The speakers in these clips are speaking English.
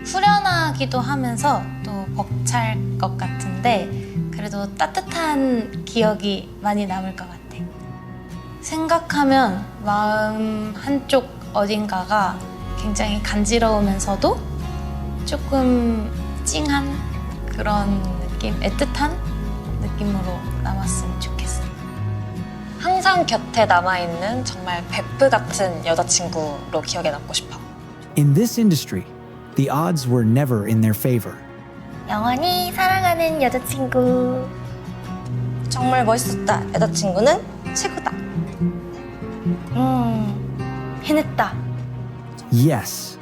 후련하기도 하면서 또 벅찰 것 같은데 그래도 따뜻한 기억이 많이 남을 것 같아. 생각하면 마음 한쪽 어딘가가 굉장히 간지러우면서도 조금 찡한 그런 느낌, 애틋한 느낌으로 남았으면 좋겠어. 항상 곁에 남아있는 정말 베프 같은 여자친구로 기억에 남고 싶어. In this industry, the odds were never in their favor. 영원히 사랑하는 여자친구. 정말 멋있었다. 여자친구는 최고다. 해냈다. Yes,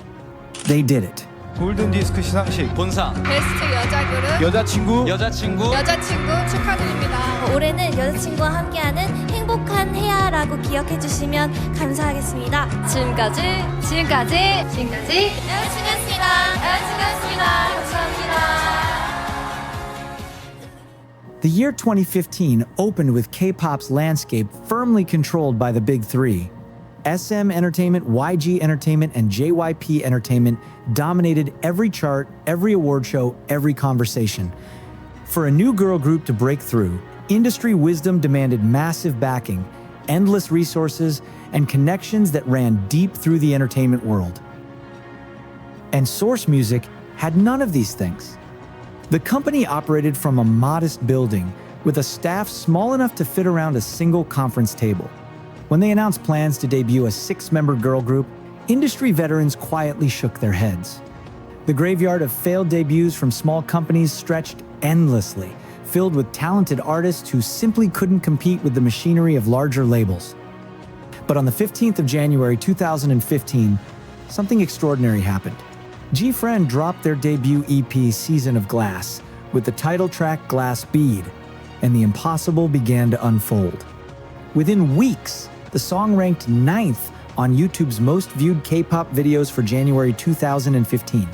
they did it. 골든디스크 시상식 본상 베스트 여자 그룹 여자친구 축하드립니다. 올해는 여자친구와 함께하는 행복한 해야라고 기억해 주시면 감사하겠습니다. 지금까지 여자친구였습니다. 감사합니다. The year 2015 opened with K-pop's landscape firmly controlled by the big three. SM Entertainment, YG Entertainment, and JYP Entertainment dominated every chart, every award show, every conversation. For a new girl group to break through, industry wisdom demanded massive backing, endless resources, and connections that ran deep through the entertainment world. And Source Music had none of these things. The company operated from a modest building with a staff small enough to fit around a single conference table. When they announced plans to debut a 6-member girl group, industry veterans quietly shook their heads. The graveyard of failed debuts from small companies stretched endlessly, filled with talented artists who simply couldn't compete with the machinery of larger labels. But on the 15th of January 2015, something extraordinary happened. GFRIEND dropped their debut EP Season of Glass with the title track Glass Bead, and the impossible began to unfold. Within weeks, the song ranked 9th on YouTube's most viewed K-pop videos for January 2015.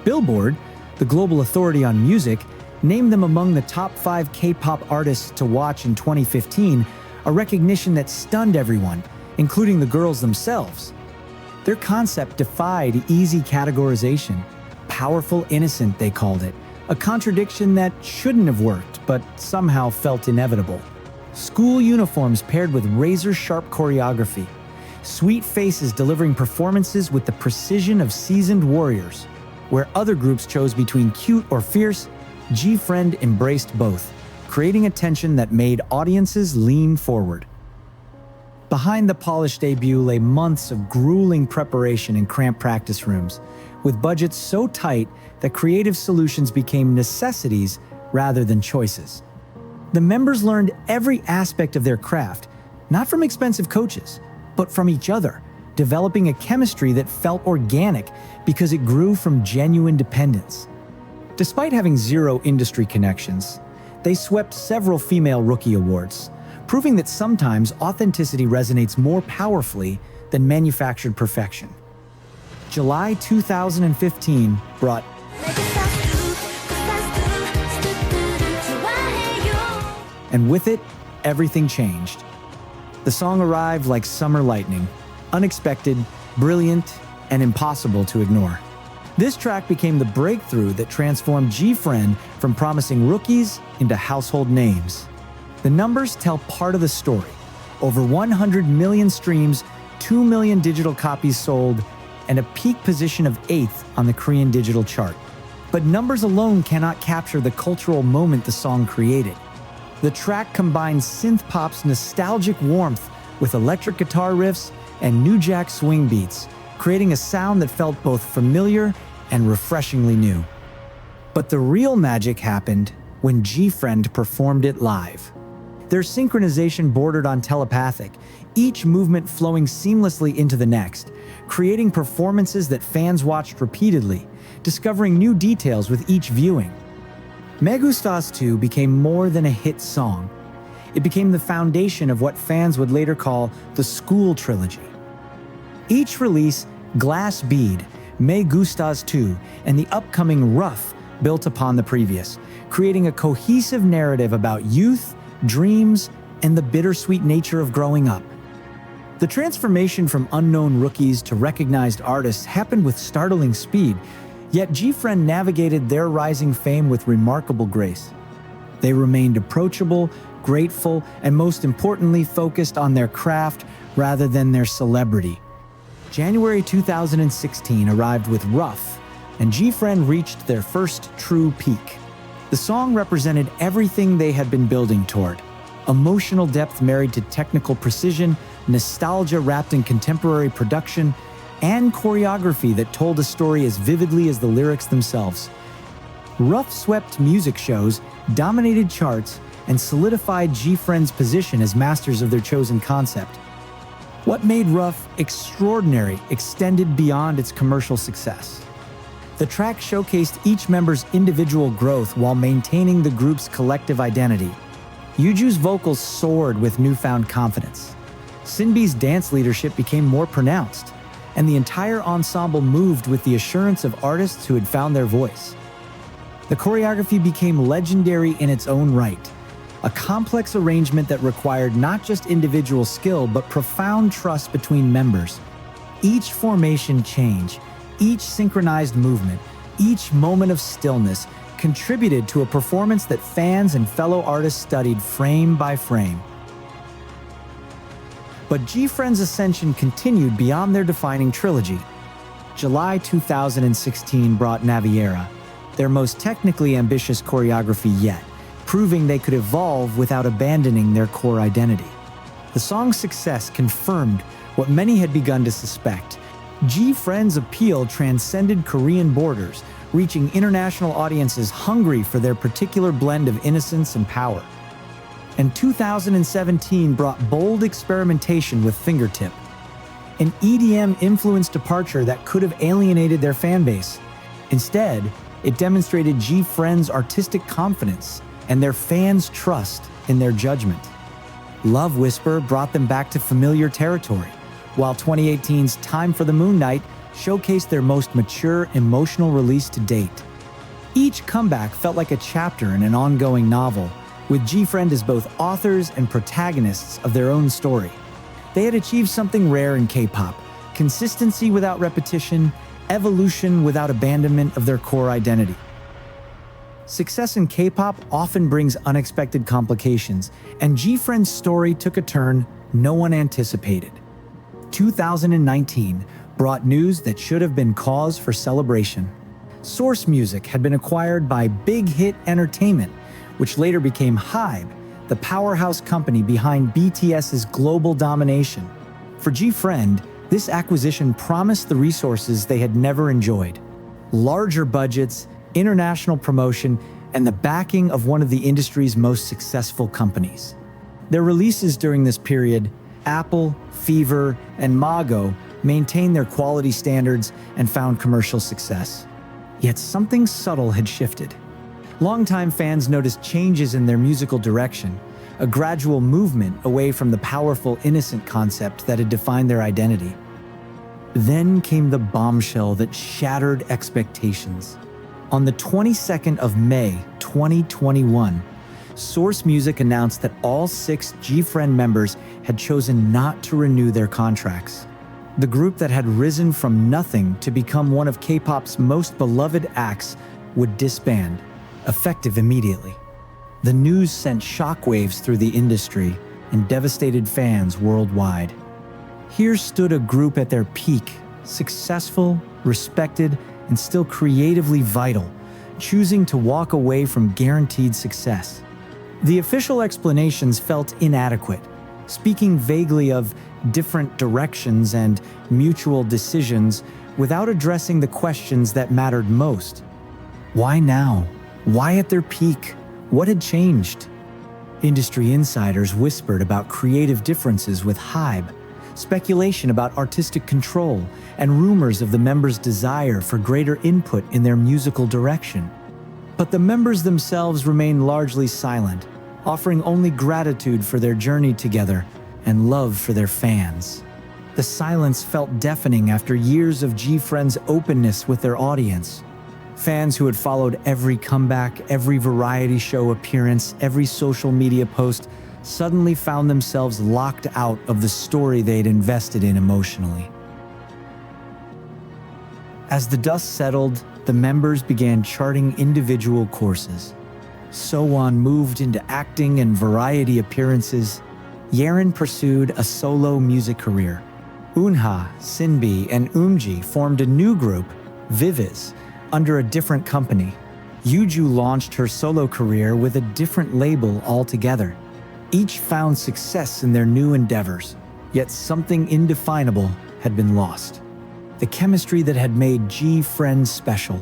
Billboard, the global authority on music, named them among the top 5 K-pop artists to watch in 2015, a recognition that stunned everyone, including the girls themselves. Their concept defied easy categorization. Powerful innocent, they called it, a contradiction that shouldn't have worked, but somehow felt inevitable. School uniforms paired with razor-sharp choreography. Sweet faces delivering performances with the precision of seasoned warriors. Where other groups chose between cute or fierce, GFRIEND embraced both, creating a tension that made audiences lean forward. Behind the polished debut lay months of grueling preparation in cramped practice rooms, with budgets so tight that creative solutions became necessities rather than choices. The members learned every aspect of their craft, not from expensive coaches, but from each other, developing a chemistry that felt organic because it grew from genuine dependence. Despite having zero industry connections, they swept several female rookie awards, proving that sometimes authenticity resonates more powerfully than manufactured perfection. July 2015 brought and with it, everything changed. The song arrived like summer lightning, unexpected, brilliant, and impossible to ignore. This track became the breakthrough that transformed GFRIEND from promising rookies into household names. The numbers tell part of the story. Over 100 million streams, 2 million digital copies sold, and a peak position of 8th on the Korean digital chart. But numbers alone cannot capture the cultural moment the song created. The track combines synth-pop's nostalgic warmth with electric guitar riffs and new jack swing beats, creating a sound that felt both familiar and refreshingly new. But the real magic happened when GFRIEND performed it live. Their synchronization bordered on telepathic, each movement flowing seamlessly into the next, creating performances that fans watched repeatedly, discovering new details with each viewing. Me Gustas Tu became more than a hit song. It became the foundation of what fans would later call the School Trilogy. Each release, Glass Bead, Me Gustas Tu, and the upcoming Rough built upon the previous, creating a cohesive narrative about youth, dreams, and the bittersweet nature of growing up. The transformation from unknown rookies to recognized artists happened with startling speed, Yet GFRIEND navigated their rising fame with remarkable grace. They remained approachable, grateful, and most importantly, focused on their craft rather than their celebrity. January 2016 arrived with Rough, and GFRIEND reached their first true peak. The song represented everything they had been building toward: emotional depth married to technical precision, nostalgia wrapped in contemporary production, and choreography that told a story as vividly as the lyrics themselves. Rough swept music shows, dominated charts, and solidified GFRIEND's position as masters of their chosen concept. What made Rough extraordinary extended beyond its commercial success. The track showcased each member's individual growth while maintaining the group's collective identity. Yuju's vocals soared with newfound confidence. Sinbi's dance leadership became more pronounced, and the entire ensemble moved with the assurance of artists who had found their voice. The choreography became legendary in its own right, a complex arrangement that required not just individual skill but profound trust between members. Each formation change, each synchronized movement, each moment of stillness contributed to a performance that fans and fellow artists studied frame by frame. But GFRIEND's ascension continued beyond their defining trilogy. July 2016 brought Navillera, their most technically ambitious choreography yet, proving they could evolve without abandoning their core identity. The song's success confirmed what many had begun to suspect. GFRIEND's appeal transcended Korean borders, reaching international audiences hungry for their particular blend of innocence and power. And 2017 brought bold experimentation with Fingertip, an EDM-influenced departure that could have alienated their fanbase. Instead, it demonstrated GFRIEND's artistic confidence and their fans' trust in their judgment. Love Whisper brought them back to familiar territory, while 2018's Time for the Moon Night showcased their most mature emotional release to date. Each comeback felt like a chapter in an ongoing novel, with GFRIEND as both authors and protagonists of their own story. They had achieved something rare in K-pop: consistency without repetition, evolution without abandonment of their core identity. Success in K-pop often brings unexpected complications, and GFRIEND's story took a turn no one anticipated. 2019 brought news that should have been cause for celebration. Source Music had been acquired by Big Hit Entertainment, which later became HYBE, the powerhouse company behind BTS's global domination. For GFRIEND, this acquisition promised the resources they had never enjoyed: larger budgets, international promotion, and the backing of one of the industry's most successful companies. Their releases during this period, Apple, Fever, and MAGO, maintained their quality standards and found commercial success. Yet something subtle had shifted. Longtime fans noticed changes in their musical direction, a gradual movement away from the powerful, innocent concept that had defined their identity. Then came the bombshell that shattered expectations. On the 22nd of May, 2021, Source Music announced that all 6 GFRIEND members had chosen not to renew their contracts. The group that had risen from nothing to become one of K-pop's most beloved acts would disband, effective immediately. The news sent shockwaves through the industry and devastated fans worldwide. Here stood a group at their peak, successful, respected, and still creatively vital, choosing to walk away from guaranteed success. The official explanations felt inadequate, speaking vaguely of different directions and mutual decisions without addressing the questions that mattered most. Why now? Why at their peak? What had changed? Industry insiders whispered about creative differences with HYBE, speculation about artistic control, and rumors of the members' desire for greater input in their musical direction. But the members themselves remained largely silent, offering only gratitude for their journey together and love for their fans. The silence felt deafening after years of GFRIEND's openness with their audience. Fans who had followed every comeback, every variety show appearance, every social media post suddenly found themselves locked out of the story they had invested in emotionally. As the dust settled, the members began charting individual courses. Sowon moved into acting and variety appearances. Yerin pursued a solo music career. Eunha, Sinbi, and Eunji formed a new group, Viviz, under a different company. Yuju launched her solo career with a different label altogether. Each found success in their new endeavors, yet something indefinable had been lost. The chemistry that had made GFRIEND special,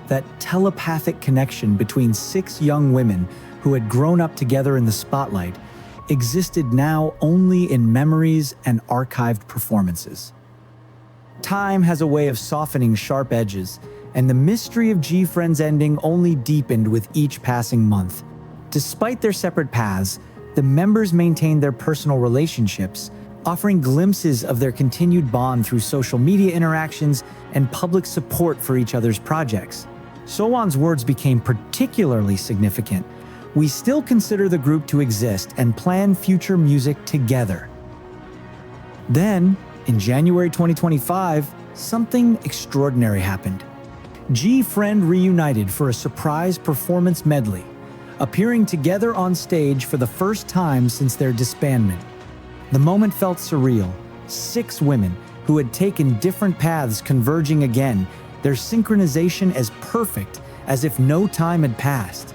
that telepathic connection between 6 young women who had grown up together in the spotlight, existed now only in memories and archived performances. Time has a way of softening sharp edges, and the mystery of GFRIEND's ending only deepened with each passing month. Despite their separate paths, the members maintained their personal relationships, offering glimpses of their continued bond through social media interactions and public support for each other's projects. Sowon's words became particularly significant. We still consider the group to exist and plan future music together. Then, in January 2025, something extraordinary happened. GFRIEND reunited for a surprise performance medley, appearing together on stage for the first time since their disbandment. The moment felt surreal. 6 women who had taken different paths converging again, their synchronization as perfect as if no time had passed.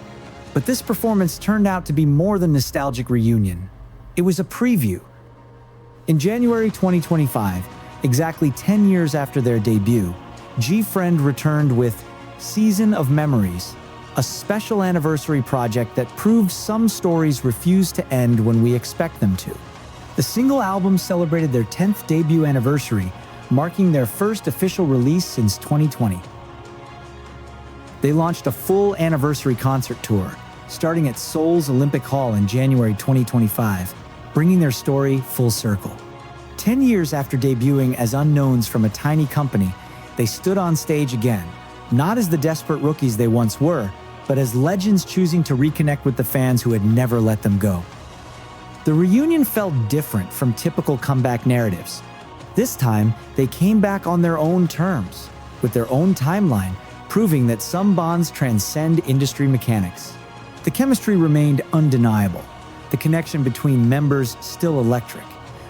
But this performance turned out to be more than nostalgic reunion. It was a preview. In January 2025, exactly 10 years after their debut, GFRIEND returned with Season of Memories, a special anniversary project that proved some stories refuse to end when we expect them to. The single album celebrated their 10th debut anniversary, marking their first official release since 2020. They launched a full anniversary concert tour, starting at Seoul's Olympic Hall in January 2025, bringing their story full circle. 10 years after debuting as unknowns from a tiny company, they stood on stage again, not as the desperate rookies they once were, but as legends choosing to reconnect with the fans who had never let them go. The reunion felt different from typical comeback narratives. This time, they came back on their own terms, with their own timeline, proving that some bonds transcend industry mechanics. The chemistry remained undeniable, the connection between members still electric,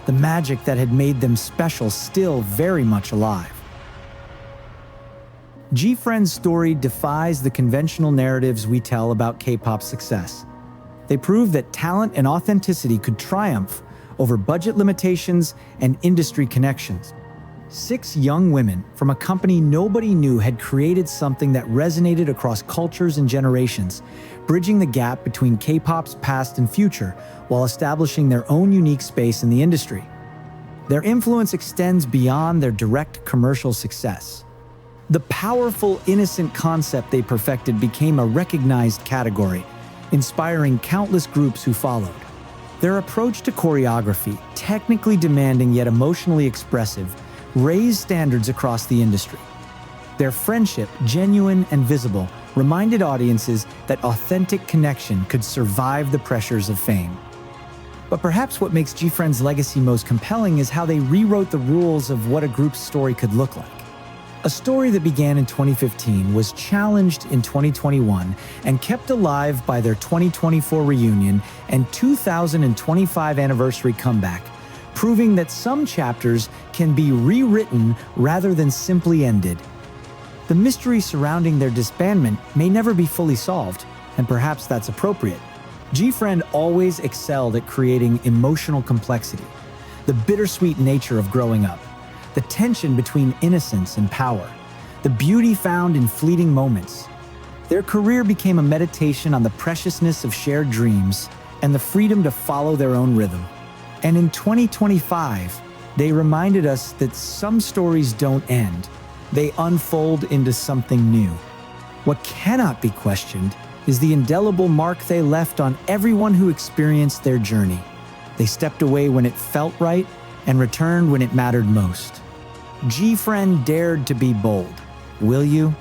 the magic that had made them special still very much alive. GFRIEND's story defies the conventional narratives we tell about K-pop success. They prove that talent and authenticity could triumph over budget limitations and industry connections. 6 young women from a company nobody knew had created something that resonated across cultures and generations, bridging the gap between K-pop's past and future while establishing their own unique space in the industry. Their influence extends beyond their direct commercial success. The powerful, innocent concept they perfected became a recognized category, inspiring countless groups who followed. Their approach to choreography, technically demanding yet emotionally expressive, raised standards across the industry. Their friendship, genuine and visible, reminded audiences that authentic connection could survive the pressures of fame. But perhaps what makes GFRIEND's legacy most compelling is how they rewrote the rules of what a group's story could look like. A story that began in 2015 was challenged in 2021 and kept alive by their 2024 reunion and 2025 anniversary comeback, proving that some chapters can be rewritten rather than simply ended. The mystery surrounding their disbandment may never be fully solved, and perhaps that's appropriate. GFRIEND always excelled at creating emotional complexity, the bittersweet nature of growing up, the tension between innocence and power, the beauty found in fleeting moments. Their career became a meditation on the preciousness of shared dreams and the freedom to follow their own rhythm. And in 2025, they reminded us that some stories don't end. They unfold into something new. What cannot be questioned is the indelible mark they left on everyone who experienced their journey. They stepped away when it felt right and returned when it mattered most. GFRIEND dared to be bold. Will you?